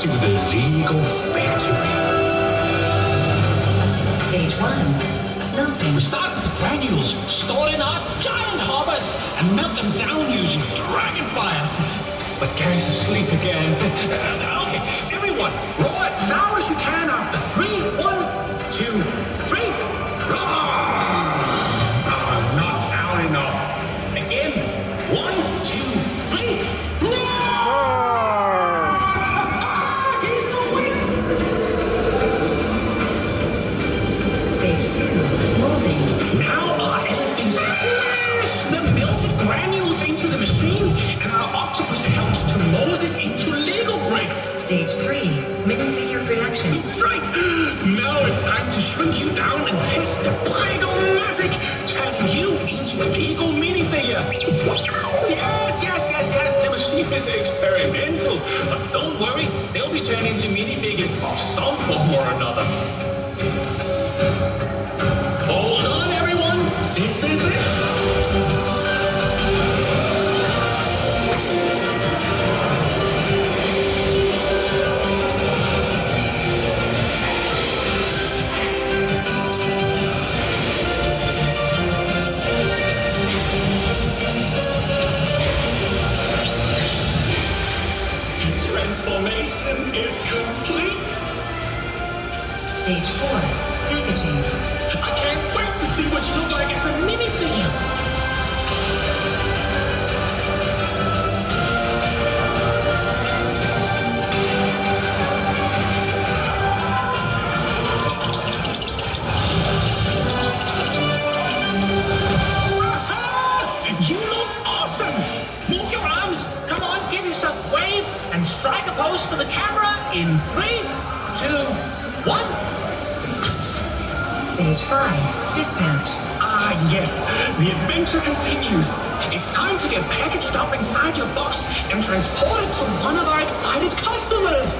to the LEGO factory. Stage 1. Melting. We start with the granules, stored in our giant hoppers, and melt them down using dragon fire. But Gary's asleep again. Okay, everyone, roar as loud as you can after 3. 1, 2, 3. Roar! Not loud enough. Again. 1, 2, 3. Roar! He's awake! Stage 2. Molding. Now our elephants smash the melted granules into the machine, and our octopus helps to mold it into Lego bricks. Stage 3. Minifigure production. Right! Now it's time to shrink you down and test the Lego-matic, turning you into a Lego minifigure. Yes, the machine is experimental, but don't worry, they'll be turned into minifigures of some form or another. Hold on, everyone. This is it. The transformation is complete. Stage 4. Packaging. I can't wait to see what you look like as a minifigure. You look awesome! Move your arms! Come on, give yourself a wave and strike a pose for the camera in 3, 2, 1. Stage 5. Dispatch. Ah, yes, the adventure continues. It's time to get packaged up inside your box and transported to one of our excited customers.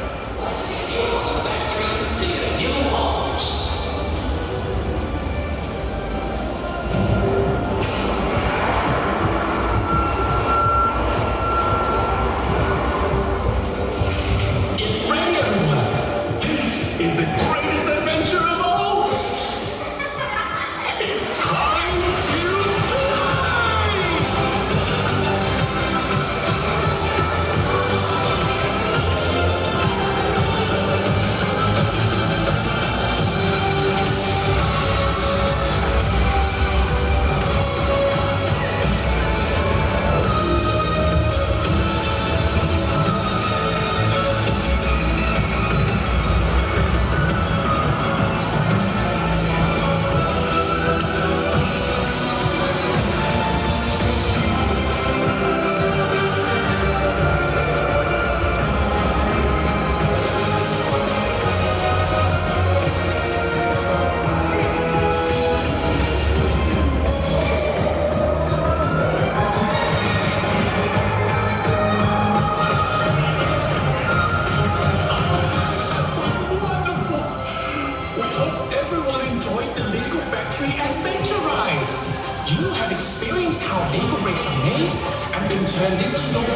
Get ready, everyone. This is the greatest adventure of all. It's time to fly! You have experienced how Lego bricks are made and been turned into your